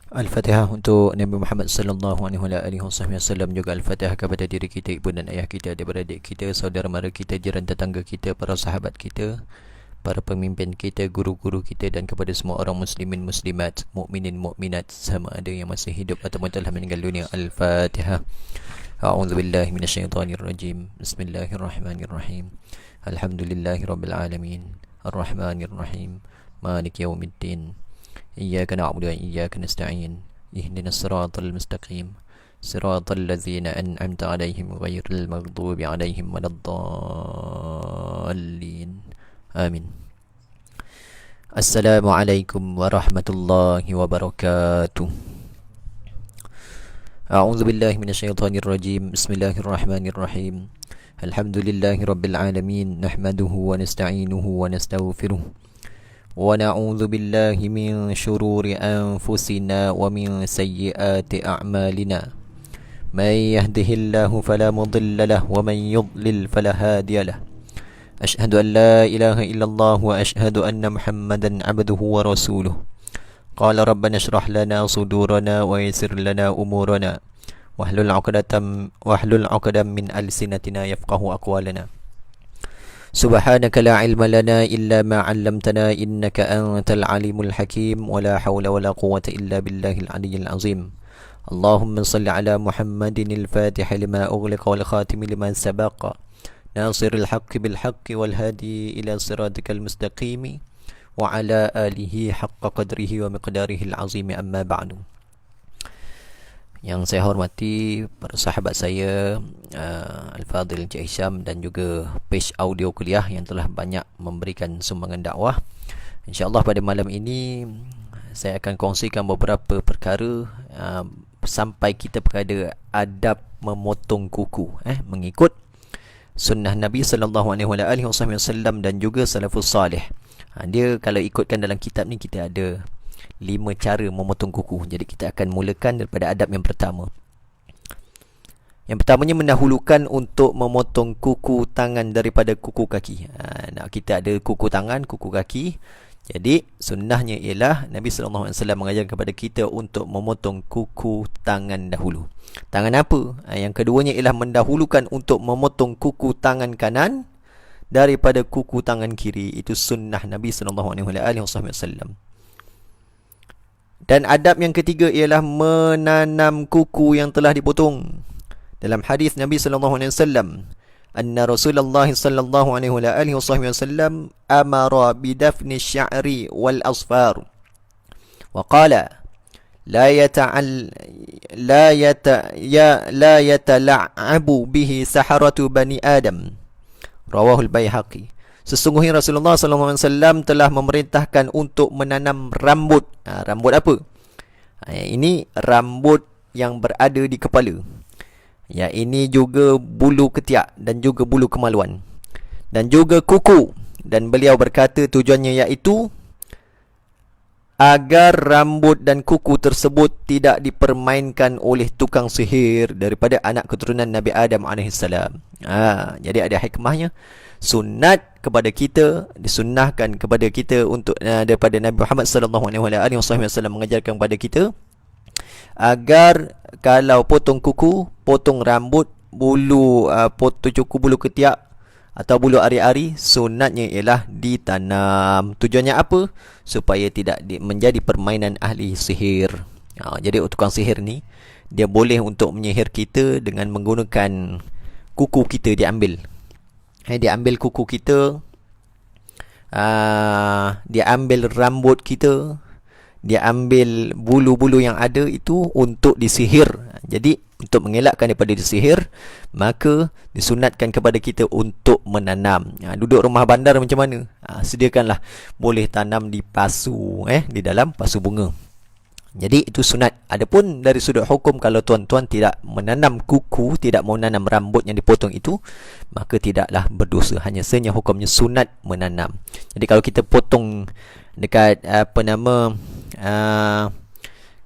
Al-Fatihah untuk Nabi Muhammad sallallahu alaihi wasallam, juga Al-Fatihah kepada diri kita, ibu dan ayah kita, adik-beradik kita, saudara mara kita, jiran tetangga kita, para sahabat kita, para pemimpin kita, guru-guru kita, dan kepada semua orang muslimin muslimat, mukminin mukminat, sama ada yang masih hidup ataupun telah meninggal dunia. Al-Fatihah. A'udzubillahi minasyaitonirrajim. Bismillahirrahmanirrahim. Alhamdulillahirabbil alamin. Arrahmanirrahim. Maliki yaumiddin. إياك نعبد وإياك نستعين اهدنا الصراط المستقيم صراط الذين أنعمت عليهم غير المغضوب عليهم ولا الضالين آمين. السلام عليكم ورحمة الله وبركاته. أعوذ بالله من الشيطان الرجيم. بسم الله الرحمن الرحيم. الحمد لله رب العالمين، نحمده ونستعينه ونستغفره ونعوذ بالله من شرور أنفسنا ومن سيئات أعمالنا. من يهده الله فلا مضل له ومن يضلل فلا هادي له. أشهد أن لا إله إلا الله وأشهد أن محمدا عبده ورسوله. قال ربنا اشرح لنا صدورنا ويسر لنا أمورنا واحلل عقدة من ألسنتنا يفقه أقوالنا. سبحانك لا علم لنا إلا ما علمتنا إنك أنت العليم الحكيم ولا حول ولا قوة إلا بالله العلي العظيم. اللهم صل على محمد الفاتح لما أغلق والخاتم لما سبق ناصر الحق بالحق والهادي إلى صراطك المستقيم وعلى آله حق قدره ومقداره العظيم. أما بعد. Yang saya hormati para sahabat saya, Al-Fadhil Encik Hisham, dan juga page audio kuliah yang telah banyak memberikan sumbangan dakwah. InsyaAllah pada malam ini saya akan kongsikan beberapa perkara sampai kita pada adab memotong kuku, mengikut sunnah Nabi sallallahu alaihi wasallam dan juga salafus salih. Dia kalau ikutkan dalam kitab ni, kita ada 5 cara memotong kuku. Jadi kita akan mulakan daripada adab yang pertama. Yang pertamanya, mendahulukan untuk memotong kuku tangan daripada kuku kaki. Kita ada kuku tangan, kuku kaki. Jadi sunnahnya ialah Nabi sallallahu alaihi wasallam mengajar kepada kita untuk memotong kuku tangan dahulu. Tangan apa? Yang keduanya ialah mendahulukan untuk memotong kuku tangan kanan daripada kuku tangan kiri. Itu sunnah Nabi sallallahu alaihi wasallam. Dan adab yang ketiga ialah menanam kuku yang telah dipotong. Dalam hadis Nabi sallallahu alaihi wasallam, anna Rasulullah sallallahu alaihi wasallam amara bidafni sya'ri wal asfar wa qala la yatala'abu bihi saharatu bani Adam. Rawahul Baihaqi. Sesungguhnya Rasulullah SAW telah memerintahkan untuk menanam rambut. Rambut apa? Ini rambut yang berada di kepala. Ini juga bulu ketiak dan juga bulu kemaluan. Dan juga kuku. Dan beliau berkata tujuannya iaitu agar rambut dan kuku tersebut tidak dipermainkan oleh tukang sihir daripada anak keturunan Nabi Adam AS. Jadi ada hikmahnya. Sunat kepada kita, disunnahkan kepada kita untuk daripada Nabi Muhammad sallallahu alaihi wasallam mengajarkan kepada kita agar kalau potong kuku, potong rambut, bulu potong cukur bulu ketiak atau bulu ari-ari, sunatnya ialah ditanam. Tujuannya apa? Supaya tidak menjadi permainan ahli sihir. Jadi tukang sihir ni dia boleh untuk menyihir kita dengan menggunakan kuku kita. Dia ambil kuku kita, dia ambil rambut kita, dia ambil bulu-bulu yang ada itu untuk disihir. Jadi untuk mengelakkan daripada disihir, maka disunatkan kepada kita untuk menanam. Duduk rumah bandar macam mana? Sediakanlah boleh tanam di pasu, di dalam pasu bunga. Jadi itu sunat. Adapun dari sudut hukum, kalau tuan-tuan tidak menanam kuku, tidak menanam rambut yang dipotong itu, maka tidaklah berdosa. Hanya saja hukumnya sunat menanam. Jadi kalau kita potong dekat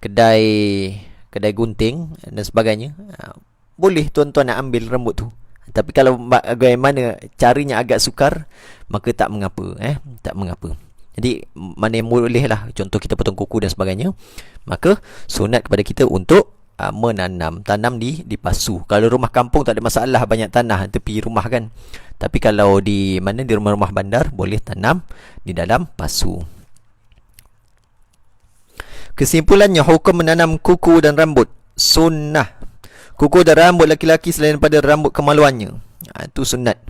kedai gunting dan sebagainya, boleh tuan-tuan nak ambil rambut tu. Tapi kalau bagaimana caranya agak sukar, maka tak mengapa, tak mengapa. Jadi mana yang boleh lah, contoh kita potong kuku dan sebagainya, maka sunat kepada kita untuk menanam, tanam di pasu. Kalau rumah kampung tak ada masalah, banyak tanah tepi rumah kan. Tapi kalau di mana, di rumah-rumah bandar, boleh tanam di dalam pasu. Kesimpulannya, hukum menanam kuku dan rambut sunnah. Kuku dan rambut laki-laki selain daripada rambut kemaluannya, itu sunat.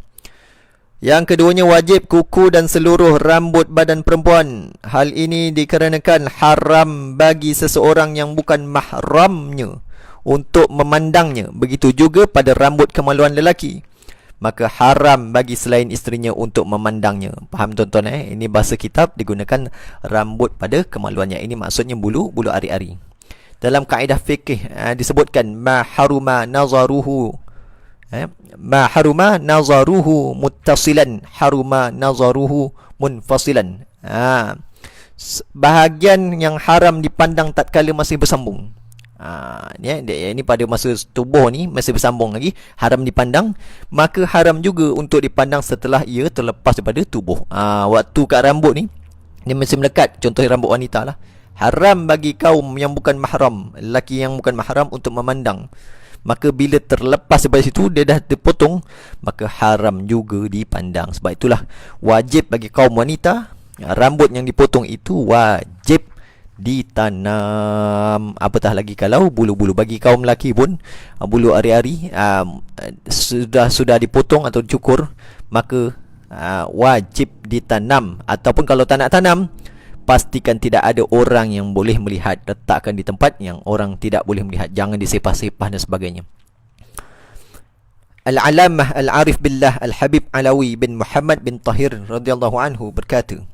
Yang keduanya, wajib kuku dan seluruh rambut badan perempuan. Hal ini dikarenakan haram bagi seseorang yang bukan mahramnya untuk memandangnya. Begitu juga pada rambut kemaluan lelaki, maka haram bagi selain isterinya untuk memandangnya. Faham tuan-tuan Ini bahasa kitab digunakan rambut pada kemaluannya. Ini maksudnya bulu ari-ari. Dalam kaedah fikih disebutkan ma haruma nazaruhu, ma haruma nazaruhu muttasilan, haruma nazaruhu munfasilan. Bahagian yang haram dipandang tatkala masih bersambung. Ini pada masa tubuh ni masih bersambung lagi, haram dipandang. Maka haram juga untuk dipandang setelah ia terlepas daripada tubuh. Waktu kat rambut ni, dia masih melekat. Contoh rambut wanita lah, haram bagi kaum yang bukan mahram, lelaki yang bukan mahram untuk memandang. Maka bila terlepas daripada situ, dia dah terpotong, maka haram juga dipandang. Sebab itulah wajib bagi kaum wanita, rambut yang dipotong itu wajib ditanam. Apatah lagi kalau bulu-bulu. Bagi kaum lelaki pun, bulu ari-ari sudah dipotong atau dicukur, maka wajib ditanam. Ataupun kalau tak nak tanam, pastikan tidak ada orang yang boleh melihat. Letakkan di tempat yang orang tidak boleh melihat. Jangan disepah-sepah dan sebagainya. Al-Alamah Al-Arif Billah Al-Habib Alawi bin Muhammad bin Tahir radhiyallahu anhu berkata,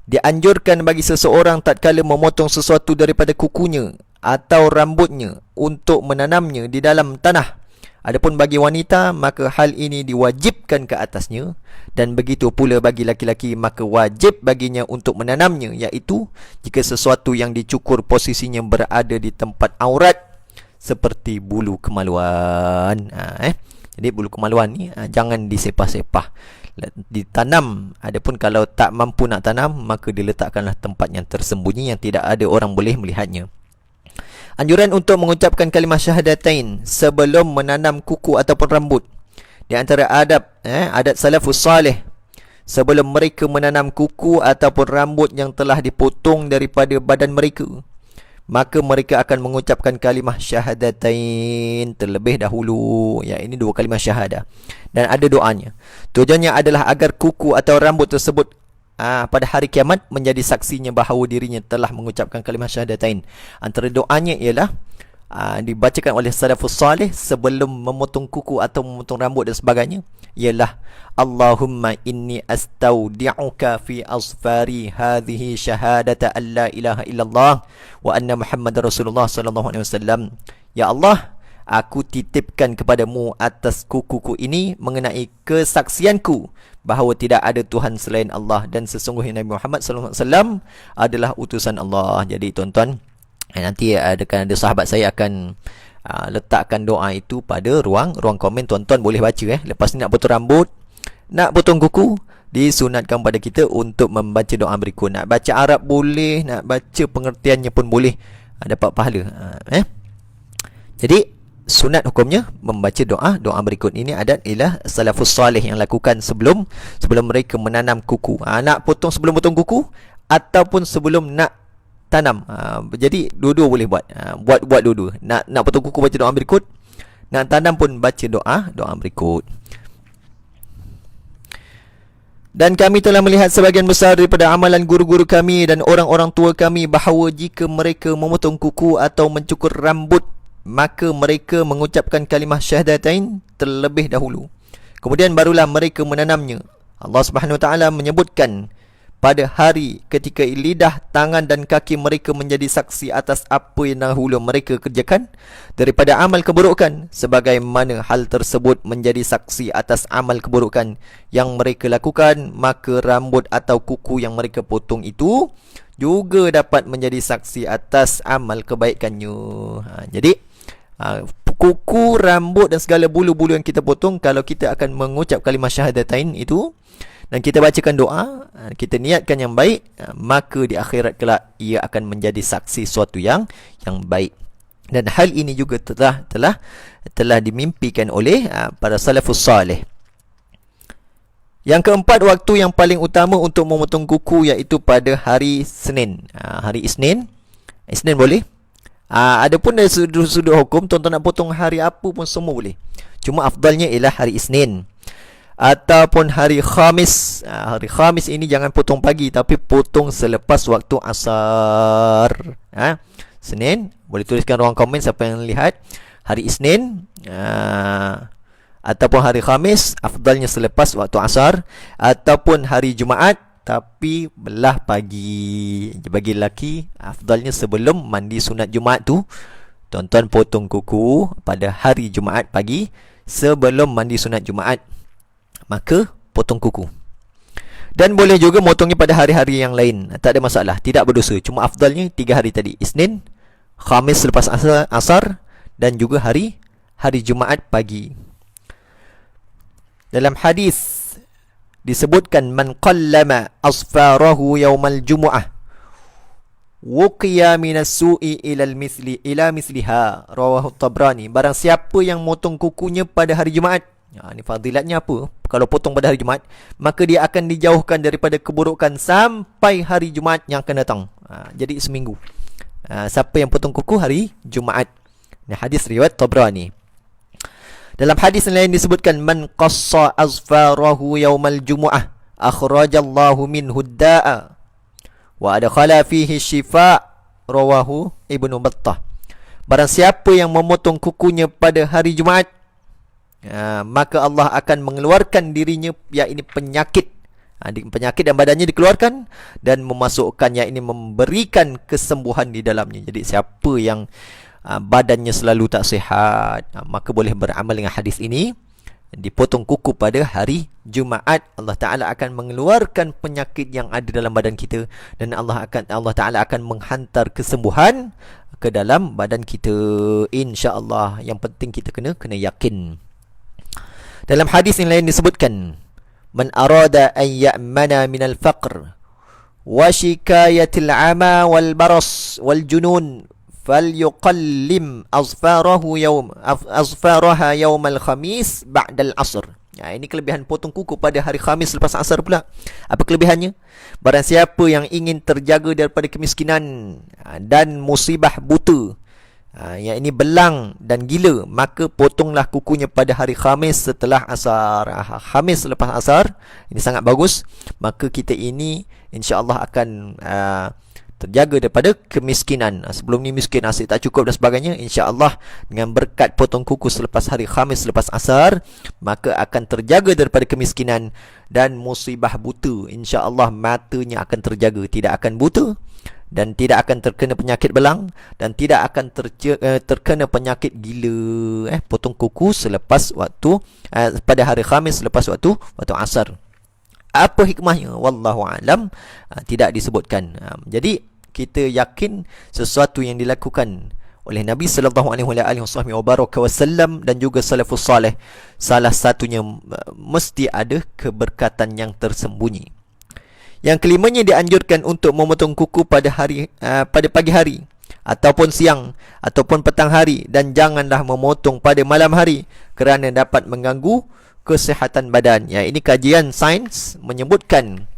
dianjurkan bagi seseorang tatkala memotong sesuatu daripada kukunya atau rambutnya untuk menanamnya di dalam tanah. Adapun bagi wanita, maka hal ini diwajibkan ke atasnya, dan begitu pula bagi laki-laki, maka wajib baginya untuk menanamnya, iaitu jika sesuatu yang dicukur posisinya berada di tempat aurat seperti bulu kemaluan. Jadi bulu kemaluan ni jangan disepah-sepah, ditanam. Adapun kalau tak mampu nak tanam, maka diletakkanlah tempat yang tersembunyi yang tidak ada orang boleh melihatnya. Anjuran untuk mengucapkan kalimah syahadatain sebelum menanam kuku ataupun rambut. Di antara adat salafus salih, sebelum mereka menanam kuku ataupun rambut yang telah dipotong daripada badan mereka, maka mereka akan mengucapkan kalimah syahadatain terlebih dahulu. Ini dua kalimah syahadah, dan ada doanya. Tujuannya adalah agar kuku atau rambut tersebut pada hari kiamat menjadi saksinya bahawa dirinya telah mengucapkan kalimah syahadatain. Antara doanya ialah dibacakan oleh salafus salih sebelum memotong kuku atau memotong rambut dan sebagainya, ialah Allahumma inni astaudi'uka fi asfari hadhihi syahadata an la ilaha illallah wa anna Muhammadar Rasulullah sallallahu alaihi wasallam. Ya Allah, aku titipkan kepadamu atas kukuku ini mengenai kesaksianku bahawa tidak ada Tuhan selain Allah dan sesungguhnya Nabi Muhammad sallallahu alaihi wasallam adalah utusan Allah. Jadi tuan-tuan, nanti ada sahabat saya akan letakkan doa itu pada ruang komen. Tuan-tuan boleh baca lepas ni nak potong rambut, nak potong kuku, disunatkan pada kita untuk membaca doa berikut. Nak baca Arab boleh, nak baca pengertiannya pun boleh, dapat pahala. Jadi sunat hukumnya membaca doa berikut. Ini adat ialah salafus salih yang lakukan sebelum mereka menanam kuku. Nak potong sebelum potong kuku ataupun sebelum nak tanam. Jadi dua-dua boleh buat. Buat dua-dua. Nak potong kuku baca doa berikut, nak tanam pun baca doa berikut. Dan kami telah melihat sebagian besar daripada amalan guru-guru kami dan orang-orang tua kami bahawa jika mereka memotong kuku atau mencukur rambut, maka mereka mengucapkan kalimah syahadatain terlebih dahulu, kemudian barulah mereka menanamnya. Allah Subhanahu Wa Taala menyebutkan pada hari ketika lidah, tangan dan kaki mereka menjadi saksi atas apa yang dahulu mereka kerjakan daripada amal keburukan, sebagaimana hal tersebut menjadi saksi atas amal keburukan yang mereka lakukan, maka rambut atau kuku yang mereka potong itu juga dapat menjadi saksi atas amal kebaikannya. Jadi kuku, rambut dan segala bulu-bulu yang kita potong, kalau kita akan mengucap kalimah syahadatain itu, dan kita bacakan doa, kita niatkan yang baik, maka di akhirat kelak ia akan menjadi saksi suatu yang baik. Dan hal ini juga telah dimimpikan oleh para salafus salih. Yang keempat, waktu yang paling utama untuk memotong kuku iaitu pada hari Senin. Hari Isnin boleh. Adapun dari sudut hukum, tuan-tuan nak potong hari apa pun semua boleh. Cuma afdalnya ialah hari Isnin ataupun hari Khamis. Hari Khamis ini jangan potong pagi, tapi potong selepas waktu asar. Senin, boleh tuliskan ruang komen siapa yang lihat. Hari Isnin ataupun hari Khamis, afdalnya selepas waktu asar. Ataupun hari Jumaat, tapi belah pagi. Bagi lelaki, afdalnya sebelum mandi sunat Jumaat tu, tuan-tuan potong kuku pada hari Jumaat pagi sebelum mandi sunat Jumaat, maka potong kuku. Dan boleh juga motongnya pada hari-hari yang lain, tak ada masalah, tidak berdosa. Cuma afdalnya 3 hari tadi, Isnin, Khamis selepas asar, dan juga hari Jumaat pagi. Dalam hadis disebutkan, man qallama asfarahu yaumal jumu'ah wuqiya minas su'i ila misliha, rawahu Tabrani. Barang siapa yang motong kukunya pada hari Jumaat, ini fadilatnya apa? Kalau potong pada hari Jumaat, maka dia akan dijauhkan daripada keburukan sampai hari Jumaat yang akan datang. Jadi seminggu. Siapa yang potong kuku hari Jumaat. Ini hadis riwayat Tabrani. Dalam hadis lain disebutkan, man qassa azfarahu yaumal jumu'ah akhrajallahu minhu da'a wa adkhala fihi shifa', rawahu Ibnu Battah. Barang siapa yang memotong kukunya pada hari Jumaat, maka Allah akan mengeluarkan dirinya, yakni penyakit. Penyakit dan badannya dikeluarkan, dan memasukkan, yakni memberikan kesembuhan di dalamnya. Jadi siapa yang badannya selalu tak sihat, maka boleh beramal dengan hadis ini. Dipotong kuku pada hari Jumaat, Allah Ta'ala akan mengeluarkan penyakit yang ada dalam badan kita, dan Allah Ta'ala akan menghantar kesembuhan ke dalam badan kita, insya-Allah. Yang penting kita kena yakin. Dalam hadis yang lain disebutkan, man arada an ya'mana minal faqr wa shikayatil ama wal baras wal junun falyuqallim azfaraha yawmal khamis ba'dal asr. Ini kelebihan potong kuku pada hari Khamis lepas asar pula. Apa kelebihannya? Barang siapa yang ingin terjaga daripada kemiskinan dan musibah buta, yang ini belang dan gila, maka potonglah kukunya pada hari Khamis setelah asar. Khamis selepas asar, ini sangat bagus. Maka kita ini insya-Allah akan terjaga daripada kemiskinan. Sebelum ni miskin, asyik tak cukup dan sebagainya. InsyaAllah dengan berkat potong kuku selepas hari Khamis selepas asar, maka akan terjaga daripada kemiskinan dan musibah buta. InsyaAllah matanya akan terjaga, tidak akan buta, dan tidak akan terkena penyakit belang, dan tidak akan terkena penyakit gila. Potong kuku selepas waktu pada hari Khamis selepas waktu asar. Apa hikmahnya? Wallahu alam, tidak disebutkan. Jadi kita yakin sesuatu yang dilakukan oleh Nabi sallallahu alaihi wasallam dan juga salafus salih, salah satunya mesti ada keberkatan yang tersembunyi. Yang kelimanya, dianjurkan untuk memotong kuku pada pagi hari ataupun siang ataupun petang hari, dan janganlah memotong pada malam hari kerana dapat mengganggu kesihatan badan. Ini kajian sains menyebutkan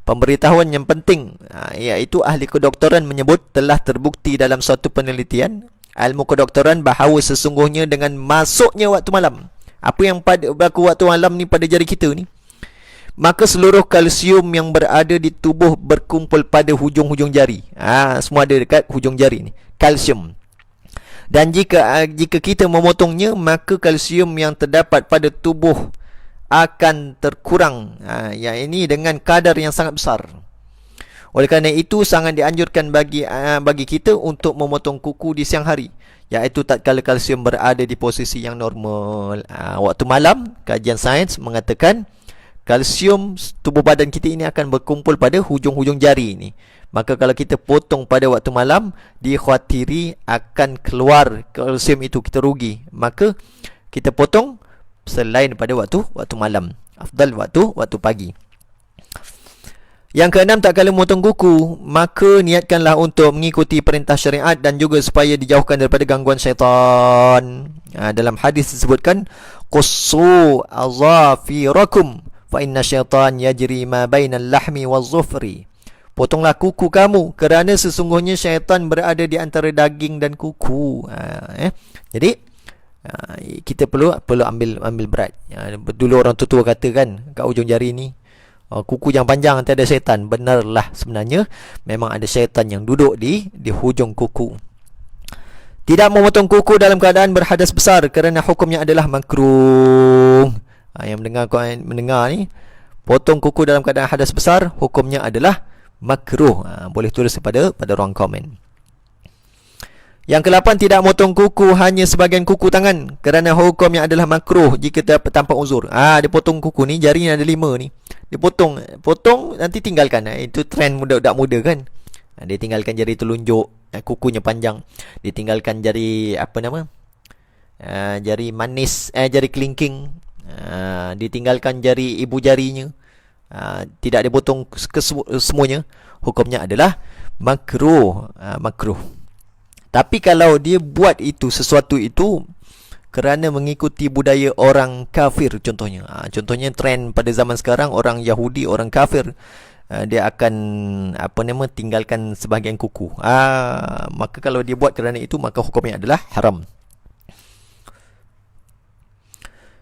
pemberitahuan yang penting, iaitu ahli kedoktoran menyebut telah terbukti dalam suatu penelitian ilmu kedoktoran bahawa sesungguhnya dengan masuknya waktu malam, apa yang berlaku waktu malam ni pada jari kita ni, maka seluruh kalsium yang berada di tubuh berkumpul pada hujung-hujung jari. Semua ada dekat hujung jari ni, kalsium. Dan jika kita memotongnya, maka kalsium yang terdapat pada tubuh akan terkurang, ini dengan kadar yang sangat besar. Oleh kerana itu sangat dianjurkan bagi kita untuk memotong kuku di siang hari, iaitu tatkala kalsium berada di posisi yang normal. Waktu malam, kajian sains mengatakan kalsium tubuh badan kita ini akan berkumpul pada hujung-hujung jari ini. Maka kalau kita potong pada waktu malam, dikhawatiri akan keluar kalsium itu, kita rugi. Maka kita potong selain pada waktu malam. Afdal waktu pagi. Yang keenam, tak kala memotong kuku, maka niatkanlah untuk mengikuti perintah syariat dan juga supaya dijauhkan daripada gangguan syaitan. Dalam hadis disebutkan, qussu azafirakum fa inna syaitan yajri ma bainal lahmi wal zufri. Potonglah kuku kamu kerana sesungguhnya syaitan berada di antara daging dan kuku. Jadi kita perlu ambil berat. Dulu orang tua kata kan, kat ujung jari ni, kuku yang panjang nanti ada syaitan. Benarlah, sebenarnya memang ada syaitan yang duduk di hujung kuku. Tidak memotong kuku dalam keadaan berhadas besar kerana hukumnya adalah makruh. Yang mendengar ni, potong kuku dalam keadaan hadas besar, hukumnya adalah makruh. Boleh tulis pada ruang komen. Yang ke-8, tidak motong kuku hanya sebahagian kuku tangan kerana hukumnya adalah makruh jika tanpa uzur. Dia potong kuku ni, jari ni ada 5 ni. Dia potong nanti tinggalkan. Itu trend budak muda kan. Dia tinggalkan jari telunjuk, kukunya panjang. Dia tinggalkan jari jari manis, jari kelingking. Dia tinggalkan jari ibu jarinya. Tidak dipotong semuanya. Hukumnya adalah makruh. Tapi kalau dia buat sesuatu itu kerana mengikuti budaya orang kafir, contohnya trend pada zaman sekarang, orang Yahudi, orang kafir, dia akan tinggalkan sebahagian kuku. Maka kalau dia buat kerana itu, maka hukumnya adalah haram.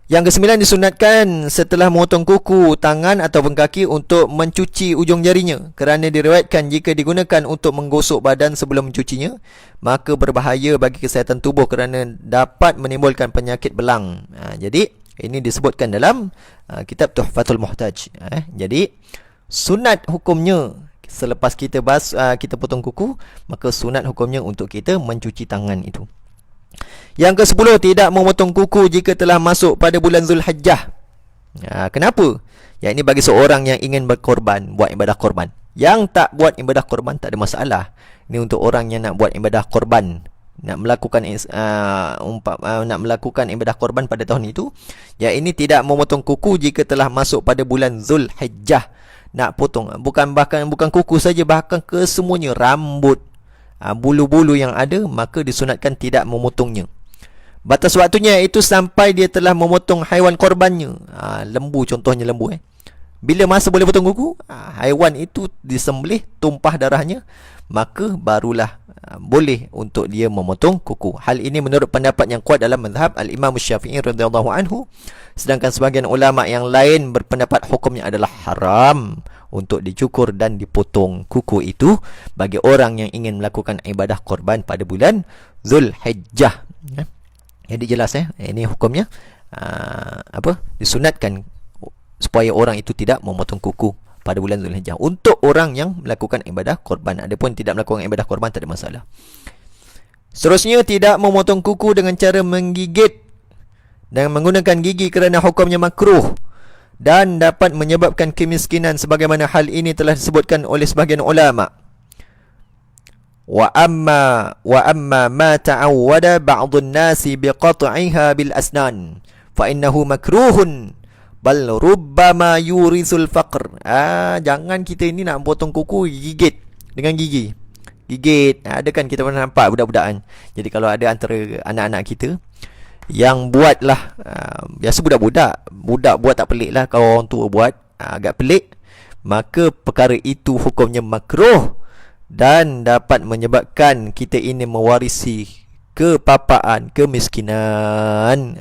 Yang ke-9, disunatkan setelah memotong kuku tangan ataupun kaki untuk mencuci ujung jarinya kerana diriwayatkan jika digunakan untuk menggosok badan sebelum mencucinya, maka berbahaya bagi kesihatan tubuh kerana dapat menimbulkan penyakit belang. Jadi ini disebutkan dalam kitab Tuhfatul Muhtaj. Jadi sunat hukumnya selepas kita potong kuku, maka sunat hukumnya untuk kita mencuci tangan itu. Yang ke-10, tidak memotong kuku jika telah masuk pada bulan Zulhijjah. Kenapa? Ini bagi seorang yang ingin berkorban, buat ibadah korban. Yang tak buat ibadah korban tak ada masalah. Ini untuk orang yang nak buat ibadah korban, nak melakukan ibadah korban pada tahun itu. Ini tidak memotong kuku jika telah masuk pada bulan Zulhijjah. Nak potong bukan kuku saja, bahkan kesemuanya, rambut, bulu-bulu yang ada, maka disunatkan tidak memotongnya. Batas waktunya itu sampai dia telah memotong haiwan korbannya. Lembu, contohnya lembu. Bila masa boleh potong kuku? Haiwan itu disembelih, tumpah darahnya, maka barulah boleh untuk dia memotong kuku. Hal ini menurut pendapat yang kuat dalam mazhab Al-Imam Syafi'i radhiyallahu anhu. Sedangkan sebahagian ulama yang lain berpendapat hukumnya adalah haram untuk dicukur dan dipotong kuku itu bagi orang yang ingin melakukan ibadah korban pada bulan Zulhijjah. Jadi jelas ini hukumnya disunatkan supaya orang itu tidak memotong kuku pada bulan Zulhijjah untuk orang yang melakukan ibadah korban. Adapun tidak melakukan ibadah korban tak ada masalah. Seterusnya, tidak memotong kuku dengan cara menggigit dan menggunakan gigi kerana hukumnya makruh dan dapat menyebabkan kemiskinan sebagaimana hal ini telah disebutkan oleh sebahagian ulama. Wa amma ma ta'awwada ba'dun nasi biqat'iha bil asnan fa innahu makruhun bal rubbama yurizul faqr. Jangan kita ini nak potong kuku gigit dengan gigi. Ada kan kita pernah nampak budak-budakan. Jadi kalau ada antara anak-anak kita yang buatlah, biasa budak buat tak pelik lah. Kalau orang tua buat agak pelik, maka perkara itu hukumnya makruh dan dapat menyebabkan kita ini mewarisi kepapaan, kemiskinan.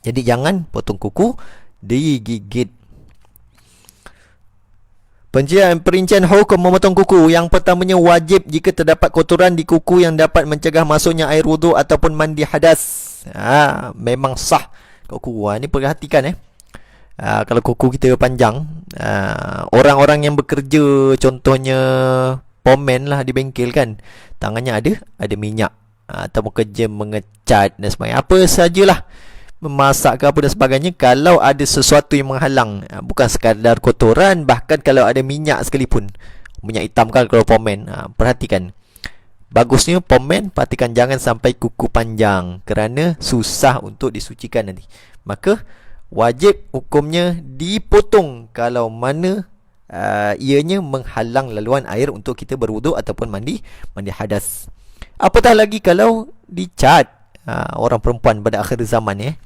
Jadi jangan potong kuku digigit. Perincian hukum memotong kuku. Yang pertamanya, wajib jika terdapat kotoran di kuku yang dapat mencegah masuknya air wuduk ataupun mandi hadas. Memang sah kuku. Ini perhatikan kalau kuku kita panjang, orang-orang yang bekerja, contohnya pomen lah di bengkel kan, tangannya ada minyak, atau kerja mengecat dan sebagainya, apa sajalah, memasak ke apa dan sebagainya. Kalau ada sesuatu yang menghalang, bukan sekadar kotoran, bahkan kalau ada minyak sekalipun, minyak hitam kan kalau pomen, perhatikan. Bagusnya pomen, perhatikan jangan sampai kuku panjang kerana susah untuk disucikan nanti. Maka wajib hukumnya dipotong kalau mana ianya menghalang laluan air untuk kita berwuduk ataupun mandi hadas. Apatah lagi kalau dicat orang perempuan pada akhir zaman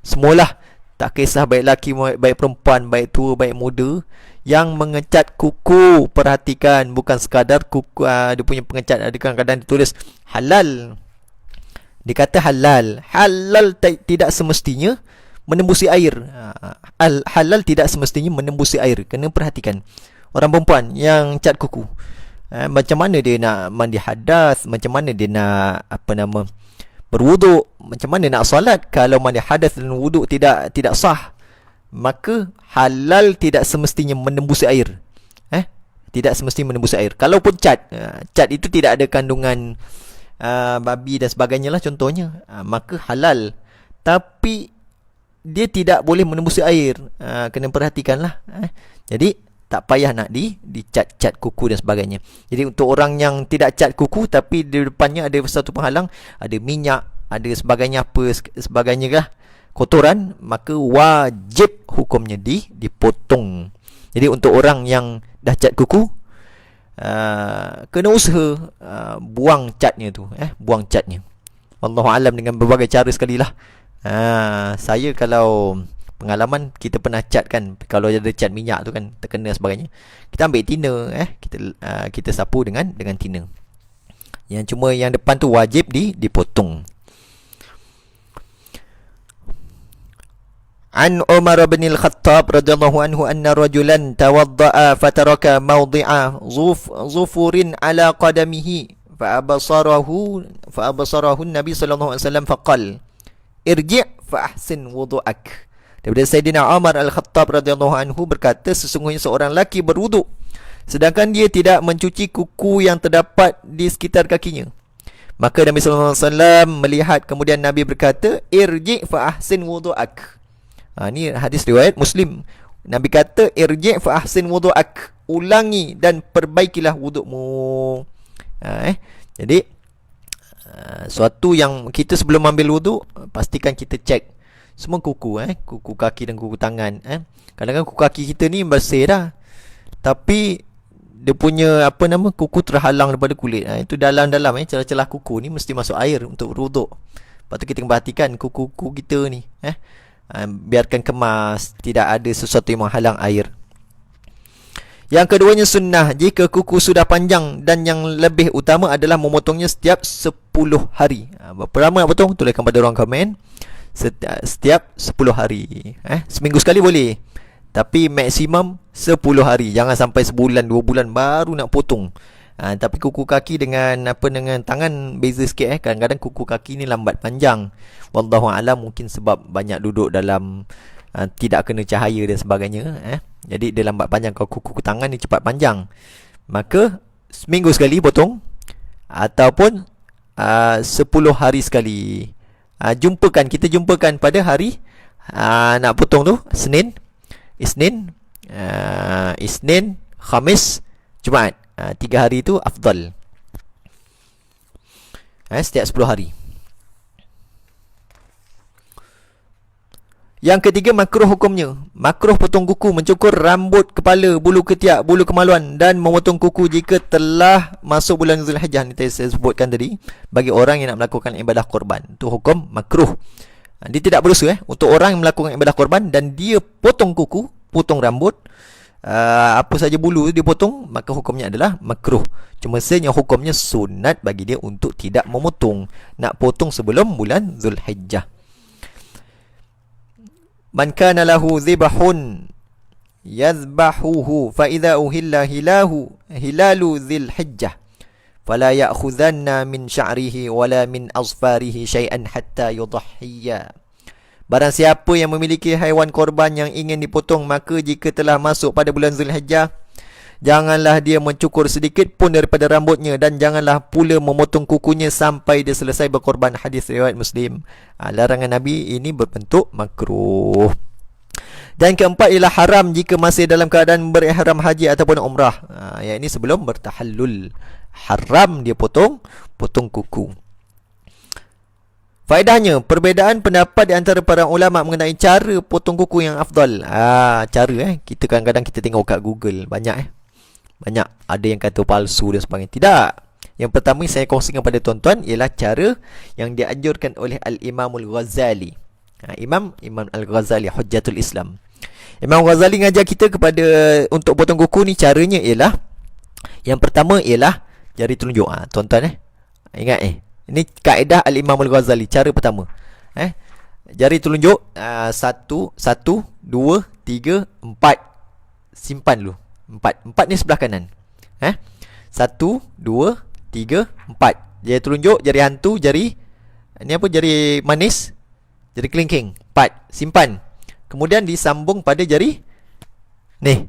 semualah, tak kisah baik lelaki baik perempuan, baik tua baik muda, yang mengecat kuku. Perhatikan, bukan sekadar kuku dia punya pengecat, ada kadang-kadang ditulis halal. Dia kata halal. Halal tidak semestinya menembusi air. Halal tidak semestinya menembusi air. Kena perhatikan orang perempuan yang cat kuku, macam mana dia nak mandi hadas, macam mana dia nak berwuduk, macam mana nak solat kalau mandi hadas dan wuduk tidak sah. Maka halal tidak semestinya menembusi air. Tidak semestinya menembusi air. Kalaupun cat itu tidak ada kandungan babi dan sebagainya lah contohnya, maka halal. Tapi dia tidak boleh menembusi air. Kena perhatikanlah. Jadi tak payah nak dicat-cat kuku dan sebagainya. Jadi untuk orang yang tidak cat kuku tapi di depannya ada satu penghalang, ada minyak, ada sebagainya, apa sebagainya lah, kotoran, maka wajib hukumnya dipotong. Jadi untuk orang yang dah cat kuku, kena usaha buang catnya tu, buang catnya. Wallahualam, dengan berbagai cara sekali lah. Saya kalau pengalaman, kita pernah cat kan, kalau ada cat minyak tu kan terkena sebagainya, kita ambil tina, kita sapu dengan tina. Yang cuma yang depan tu wajib dipotong. An Umar bin Al-Khattab radhiyallahu anhu anna rajulan tawadda'a fataraka mawdi'a zufurin ala qadamihi fa'abasarahu an-nabi sallallahu alaihi wasallam faqal irji' fa ahsin wudu'ak. Daripada Sayyidina Umar Al-Khattab radhiyallahu anhu berkata, sesungguhnya seorang lelaki berwuduk sedangkan dia tidak mencuci kuku yang terdapat di sekitar kakinya. Maka Nabi sallallahu alaihi wasallam melihat, kemudian Nabi berkata, irji' fa ahsin wudu'ak. Ni hadis riwayat Muslim. Nabi kata, irji' fa ahsin wudu'ak, ulangi dan perbaikilah wudukmu. Jadi suatu yang kita sebelum ambil wuduk, pastikan kita cek semua kuku, kuku kaki dan kuku tangan. Kadang-kadang kuku kaki kita ni bersih dah, tapi dia punya kuku terhalang daripada kulit. Itu dalam-dalam celah-celah kuku ni mesti masuk air untuk berwuduk. Lepas tu kita perhatikan kuku-kuku kita ni, biarkan kemas, tidak ada sesuatu yang menghalang air. Yang keduanya sunnah jika kuku sudah panjang, dan yang lebih utama adalah memotongnya setiap 10 hari. Berapa lama nak potong? Tuliskan pada ruang komen. Setiap 10 hari. Seminggu sekali boleh, tapi maksimum 10 hari. Jangan sampai sebulan, 2 bulan baru nak potong. Tapi kuku kaki dengan tangan beza sikit. Kadang-kadang kuku kaki ni lambat panjang. Wallahualam, mungkin sebab banyak duduk dalam tidak kena cahaya dan sebagainya. Jadi dia lambat panjang. Kalau kuku tangan ni cepat panjang, maka seminggu sekali potong, ataupun 10 hari sekali. Kita jumpakan pada hari nak potong tu Isnin, Khamis, Jumaat. 3 hari tu afdal. Setiap 10 hari. Yang ketiga, makruh hukumnya. Makruh potong kuku, mencukur rambut kepala, bulu ketiak, bulu kemaluan, dan memotong kuku jika telah masuk bulan Zulhijjah. Ni saya sebutkan tadi, bagi orang yang nak melakukan ibadah korban. Itu hukum makruh. Dia tidak berdosa untuk orang yang melakukan ibadah korban dan dia potong kuku, potong rambut, apa saja bulu dia potong, maka hukumnya adalah makruh. Cuma sebenarnya hukumnya sunat bagi dia untuk tidak memotong. Nak potong sebelum bulan Zulhijjah. Man kana lahu dhibahun yadhbahuhu fa idza uhilla hilalu Zulhijjah fala ya'khudhanna min sya'rihi wala min azfarihi syai'an hatta yudhhiya. Barang siapa yang memiliki haiwan korban yang ingin dipotong, maka jika telah masuk pada bulan Zulhijjah, janganlah dia mencukur sedikit pun daripada rambutnya, dan janganlah pula memotong kukunya sampai dia selesai berkorban. Hadis riwayat Muslim. Larangan Nabi ini berbentuk makruh. Dan keempat ialah haram jika masih dalam keadaan berihram haji ataupun umrah. Yang ini sebelum bertahallul. Haram dia potong kuku. Faedahnya, perbezaan pendapat di antara para ulama mengenai cara potong kuku yang afdal. Cara kita kadang-kadang kita tengok kat Google banyak banyak ada yang kata palsu dan sebagainya. Tidak. Yang pertama saya kongsikan pada tuan-tuan ialah cara yang dianjurkan oleh Al-Imam Al-Ghazali. Imam Al-Ghazali, Hujjatul Islam. Imam Ghazali ngajar kita kepada untuk potong kuku ni, caranya ialah yang pertama ialah jari telunjuk. Tuan-tuan ingat ini kaedah Al-Imam Al-Ghazali, cara pertama. Jari telunjuk, 1, 2, 3, 4. Simpan dulu. 4 ni sebelah kanan. 1, 2, 3, 4. Jari telunjuk, jari hantu, jari ni apa, jari manis, jari kelingking. 4. Simpan. Kemudian disambung pada jari ni,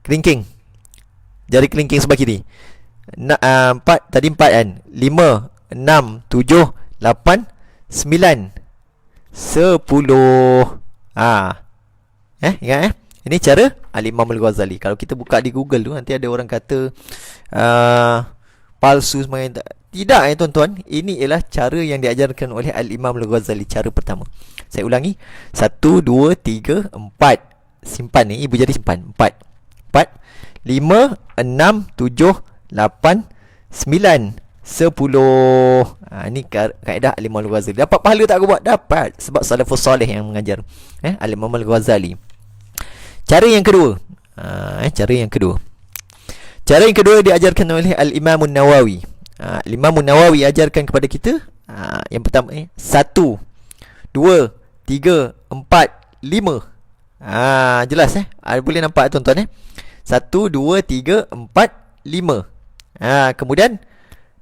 kelingking. Jari kelingking sebelah kiri. 4 tadi 4 kan. 5, 6, 7, 8, 9, 10. Ingat ini cara Al-Imam Al-Ghazali. Kalau kita buka di Google tu, nanti ada orang kata palsu semuanya. Tidak tuan-tuan. Ini ialah cara yang diajarkan oleh Al-Imam Al-Ghazali. Cara pertama. Saya ulangi. 1, 2, 3, 4. Simpan ni, ibu jari simpan. 4. 5, 6, 7, 8, 9, 10. Ini kaedah Al-Imam Al-Ghazali. Dapat pahala tak aku buat? Dapat. Sebab salafus soleh yang mengajar. Al-Imam Al-Ghazali. Cara yang kedua. Cara yang kedua diajarkan oleh Al-Imam An-Nawawi. Al-Imam An-Nawawi ajarkan kepada kita. Yang pertama 1, 2, 3, 4, 5. Jelas boleh nampak tuan-tuan 1, 2, 3, 4, 5. Kemudian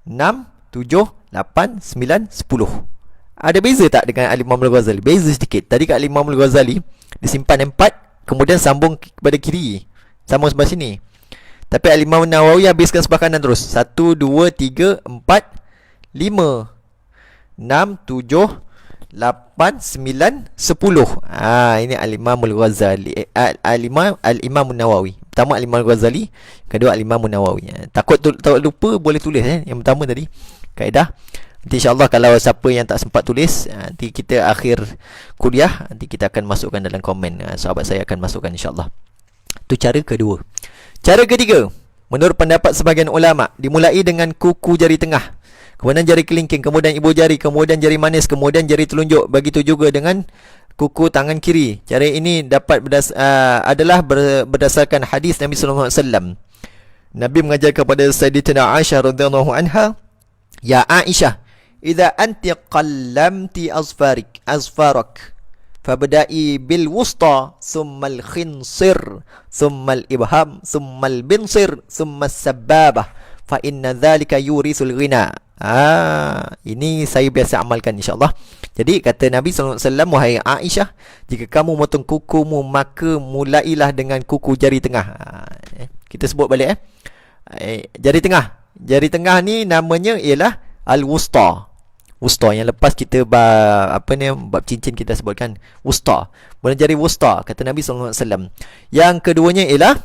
6, 7, 8, 9, 10. Ada beza tak dengan Al-Imam Al-Ghazali? Beza sedikit. Tadi kat Al-Imam Al-Ghazali disimpan 4, kemudian sambung kepada kiri, sambung sebelah sini. Tapi Al-Imam Nawawi habiskan sebelah kanan terus. 1, 2, 3, 4, 5, 6, 7, 8, 9, 10. Ini Al-Imam Al-Ghazali, Al-Imam Nawawi. Pertama Al-Imam Al-Ghazali, kedua Al-Imam Nawawi. Takut lupa, boleh tulis yang pertama tadi kaedah. Nanti insyaAllah kalau siapa yang tak sempat tulis, nanti kita akhir kuliah, nanti kita akan masukkan dalam komen. Sahabat saya akan masukkan insyaAllah. Itu cara kedua. Cara ketiga, menurut pendapat sebahagian ulama, dimulai dengan kuku jari tengah, kemudian jari kelingking, kemudian ibu jari, kemudian jari manis, kemudian jari telunjuk. Begitu juga dengan kuku tangan kiri. Cara ini dapat adalah berdasarkan hadis Nabi sallallahu alaihi wasallam. Nabi mengajar kepada Sayyidatina Aisyah radhiyallahu anha, "Ya Aisyah, idza anti qallamti azfarak, fabda'i bil wusta, thumma al khinsir, thumma al ibham, thumma al binsir, thumma as sababah, fa inna dhalika yurisul ghina." Ini saya biasa amalkan insyaAllah. Jadi kata Nabi SAW, "Wahai Aisyah, jika kamu motong kukumu, maka mulailah dengan kuku jari tengah." Kita sebut balik jari tengah. Jari tengah ni namanya ialah Al-Wusta. Wusta yang lepas kita bab cincin kita sebutkan Wusta. Boleh jari Wusta, kata Nabi SAW. Yang keduanya ialah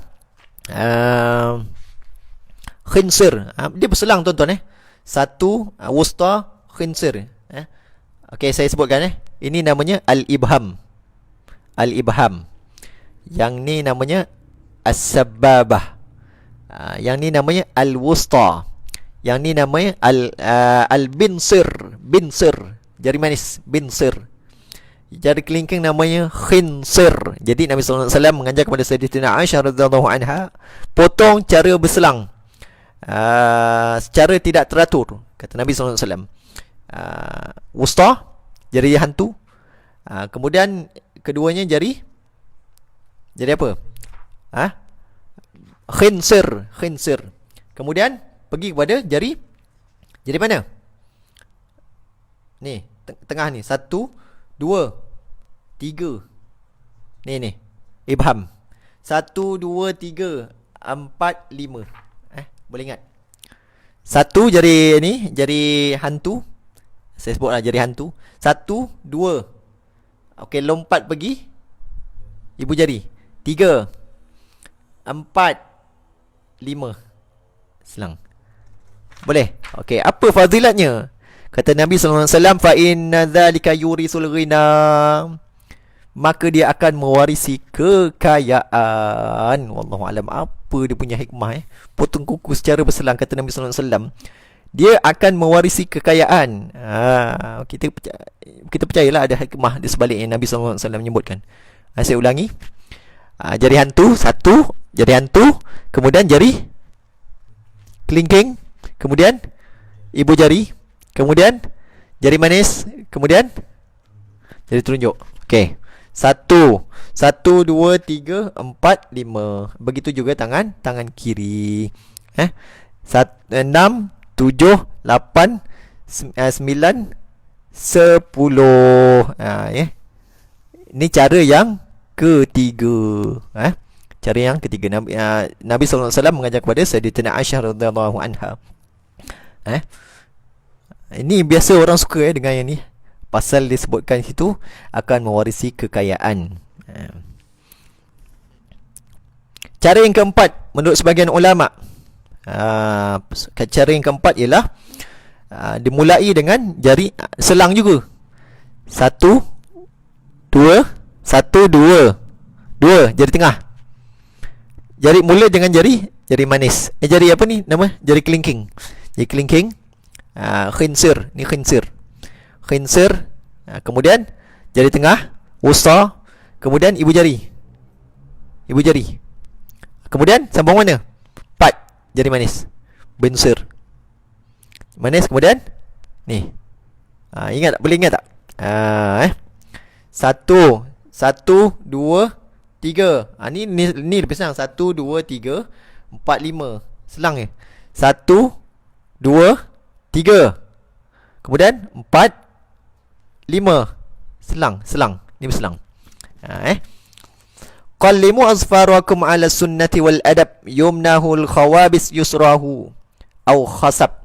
Khinsir. Dia berselang tuan-tuan 1 Wusta, Khinsir. Okey, saya sebutkan ini namanya Al-Ibham. Al-Ibham. Yang ni namanya As-Sababah. Yang ni namanya Al-Wusta. Yang ni namanya Al-Binsir. Binsir, jari manis, Binsir. Jari kelingking namanya Khinsir. Jadi Nabi SAW mengajar kepada Sayyidatina Aisyah radhiyallahu anha, potong cara berselang, secara tidak teratur. Kata Nabi SAW, wusta, jari hantu, kemudian keduanya jari apa? Khinsir. Kemudian pergi kepada jari mana? Ni, tengah ni. 1, 2, 3. Ni. Ibham. 1, 2, 3, 4, 5. Boleh ingat? 1 jari ni, jari hantu. Saya sebutlah jari hantu. 1, 2. Okey, lompat pergi ibu jari. 3, 4, 5. Selang. Boleh? Okey, apa fazilatnya? Kata Nabi SAW, fa inna dzalika yurisul ghina, maka dia akan mewarisi kekayaan. Wallahu alam, apa dia punya hikmah potong kuku secara berselang. Kata Nabi SAW, dia akan mewarisi kekayaan. Kita percayalah ada hikmah di sebalik yang Nabi SAW menyebutkan. Saya ulangi, jari hantu satu, jari hantu, kemudian jari kelingking, kemudian ibu jari, kemudian jari manis, kemudian jari telunjuk. Okey. 1, 1, 2, 3, 4, 5. Begitu juga tangan kiri. 6, 7, 8, 9, 10. Ini cara yang ketiga. Cara yang ketiga. Nabi SAW mengajar kepada Sayyidatina Aisyah radhiyallahu anha. Ini biasa orang suka dengan yang ni. Pasal disebutkan situ akan mewarisi kekayaan. Cara yang keempat menurut sebagian ulama, cara yang keempat ialah dimulai dengan jari selang juga. 1, 2, 2 jari tengah. Jari mula dengan jari manis. Jari apa ni nama? Jari kelingking. Jari kelingking. Khinsir. Ni khinsir. Khinsir. Kemudian jari tengah, wusta, kemudian ibu jari. Ibu jari. Kemudian sambung mana? 4 jari manis. Binsir. Manis, kemudian ni. Ingat tak? Boleh ingat tak? 1, 2, 3. Ni lebih senang. 1, 2, 3, 4, 5. Selang je. 1, 2, 3. Kemudian 4, 5. Selang. Ni berselang. Qallimu azfarakum ala sunnati wal adab yumnahu al khawabis yusrahu au khasab.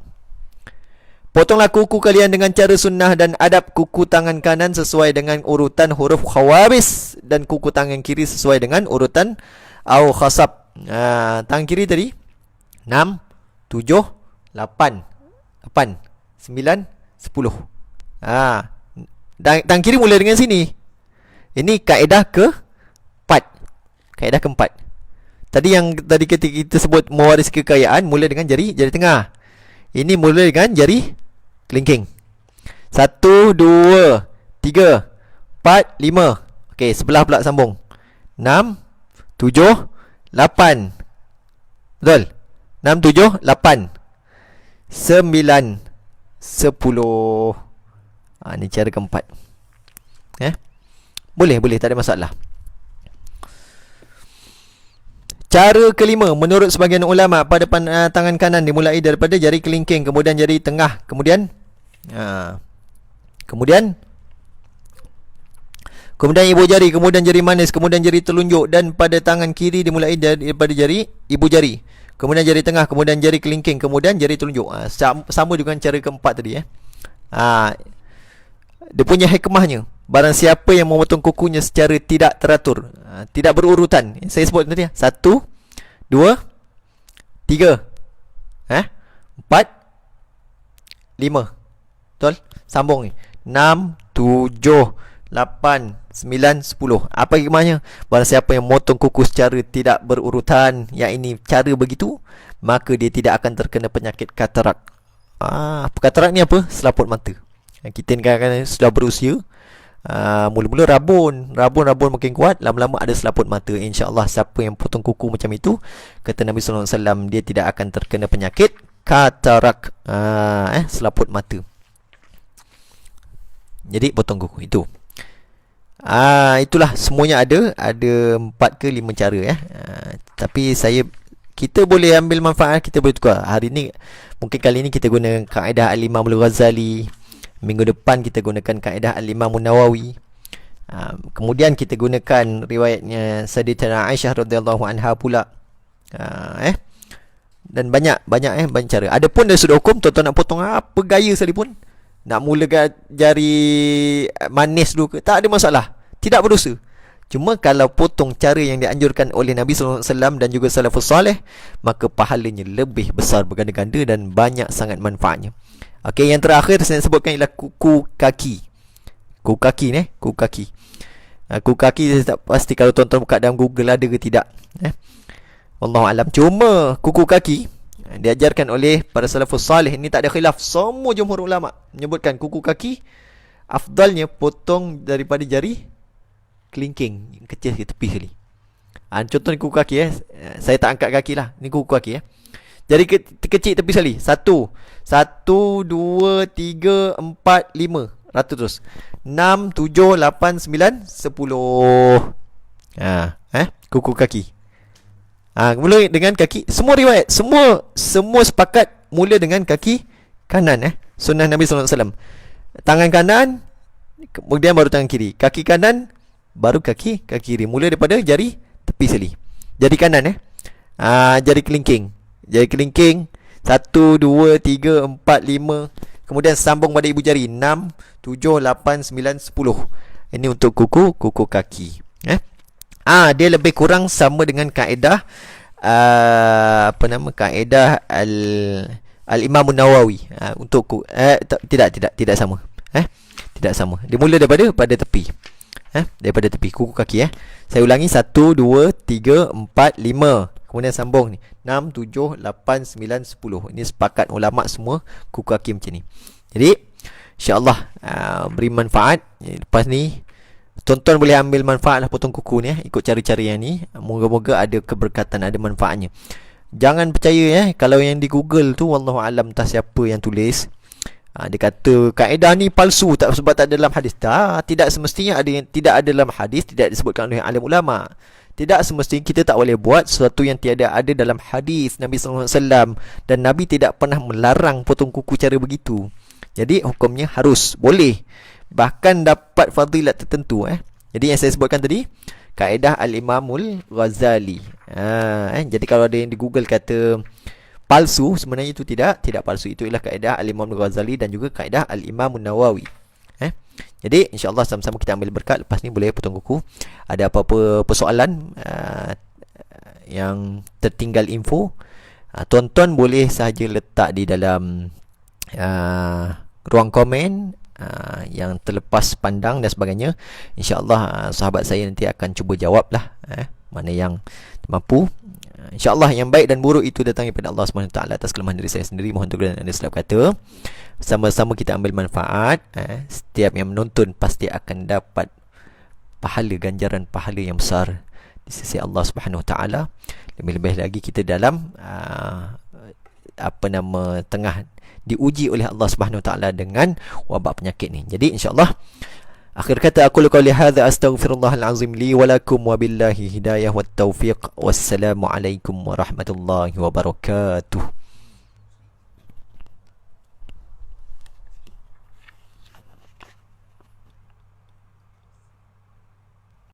Potonglah kuku kalian dengan cara sunnah dan adab. Kuku tangan kanan sesuai dengan urutan huruf khawabis, dan kuku tangan kiri sesuai dengan urutan au khasab. Tangan kiri tadi 6, 7, 8, 9, 10. Tangan kiri mula dengan sini. Ini kaedah keempat. Kaedah keempat. Tadi ketika kita sebut mewaris kekayaan, mula dengan jari tengah. Ini mula dengan jari kelingking. 1, 2, 3, 4, 5. Okey, sebelah pula sambung. 6, 7, 8. Betul? 6, 7, 8, 9, 10. Ini cara keempat. Boleh, tak ada masalah. Cara kelima menurut sebagian ulama, pada tangan kanan dimulai daripada jari kelingking, kemudian jari tengah, kemudian ibu jari, kemudian jari manis, kemudian jari telunjuk, dan pada tangan kiri dimulai daripada jari ibu jari, kemudian jari tengah, kemudian jari kelingking, kemudian jari telunjuk. Sama juga dengan cara keempat tadi. Dia punya hikmahnya. Barang siapa yang memotong kukunya secara tidak teratur, tidak berurutan, saya sebut tadi 1, 2, 3, 4, 5. Betul? Sambung ni 6, 7, 8, 9, 10. Apa hikmahnya? Barang siapa yang memotong kuku secara tidak berurutan, yang ini cara begitu, maka dia tidak akan terkena penyakit katarak. Katarak ni apa? Selaput mata. Kita ni kadang-kadang sudah berusia, mula-mula rabun makin kuat, lama-lama ada selaput mata. InsyaAllah siapa yang potong kuku macam itu, kata Nabi SAW, dia tidak akan terkena penyakit katarak, selaput mata. Jadi potong kuku itu. Itulah semuanya ada 4 ke 5 cara. Tapi kita boleh ambil manfaat, kita boleh tukar. Hari ni mungkin kali ni kita guna kaedah Al-Imam Al-Ghazali, minggu depan kita gunakan kaedah Al-Imam An-Nawawi, kemudian kita gunakan riwayatnya Sayyidatina Aisyah radhiyallahu anha pula. Dan banyak cara. Adapun dari sudut hukum, tuan-tuan nak potong apa gaya sekalipun, nak mulakan jari manis dulu ke, tak ada masalah, tidak berdosa. Cuma kalau potong cara yang dianjurkan oleh Nabi SAW dan juga salafus salih, maka pahalanya lebih besar berganda-ganda dan banyak sangat manfaatnya. Okey, yang terakhir saya sebutkan ialah kuku kaki. Kuku kaki ni, kuku kaki. Kuku kaki saya tak pasti kalau tuan-tuan buka dalam Google ada ke tidak. Wallahu alam. Cuma kuku kaki diajarkan oleh para salafus salih, ini tak ada khilaf. Semua jumhur ulama menyebutkan kuku kaki afdalnya potong daripada jari kelingking kecil ke tepi sekali. Contoh ni kuku kaki saya tak angkat kaki lah. Ni kuku kaki Jari kecil tepi sekali. 1 2 3 4 5 rata terus. 6 7 8 9 10. Kuku kaki. Mula dengan kaki. Semua riwayat, semua sepakat mula dengan kaki kanan Sunnah Nabi SAW. Tangan kanan, kemudian baru tangan kiri. Kaki kanan, baru kaki kiri. Mula daripada jari tepi sekali. Jari kanan jari kelingking. Jari kelingking 1 2 3 4 5. Kemudian sambung pada ibu jari 6 7 8 9 10. Ini untuk kuku kaki. Dia lebih kurang sama dengan kaedah kaedah Al-Imam Nawawi untuk tidak sama. Tidak sama. Dia mula daripada tepi. Daripada tepi kuku kaki Saya ulangi 1 2 3 4 5. Kemudian sambung ni 6 7 8 9 10. Ini sepakat ulama semua kuku kaki macam ni. Jadi insya-Allah beri manfaat. Lepas ni tuan-tuan boleh ambil manfaat lah potong kuku ni ikut cara-cara yang ni. Moga-moga ada keberkatan, ada manfaatnya. Jangan percaya kalau yang di Google tu wallahu alam entah siapa yang tulis. Dia kata kaedah ni palsu sebab tak ada dalam hadis. Tidak semestinya ada yang tidak ada dalam hadis, tidak disebutkan oleh alim ulama. Tidak semestinya kita tak boleh buat sesuatu yang tiada ada dalam hadis Nabi SAW. Dan Nabi tidak pernah melarang potong kuku cara begitu. Jadi hukumnya harus, boleh, bahkan dapat fadilat tertentu. Jadi yang saya sebutkan tadi kaedah Al-Imamul Ghazali. Jadi kalau ada yang di Google kata palsu, sebenarnya itu tidak palsu. Itu ialah kaedah Al-Imam Ghazali dan juga kaedah Al-Imam Nawawi. Jadi insya-Allah sama-sama kita ambil berkat. Lepas ni boleh potong kuku. Ada apa-apa persoalan yang tertinggal info, tuan-tuan boleh sahaja letak di dalam ruang komen yang terlepas pandang dan sebagainya. InsyaAllah sahabat saya nanti akan cuba jawab lah mana yang mampu. InsyaAllah yang baik dan buruk itu datang daripada Allah SWT atas kelemahan diri saya sendiri. Mohon teguran anda silap kata. Sama-sama kita ambil manfaat. Setiap yang menonton pasti akan dapat ganjaran pahala yang besar di sisi Allah SWT. Lebih-lebih lagi kita dalam tengah diuji oleh Allah SWT dengan wabak penyakit ni. Jadi insyaAllah akhir kata aku qauli hadza astaghfirullahal azim li wa lakum wa billahi hidayah wat taufiq. Wassalamu alaikum warahmatullahi wabarakatuh.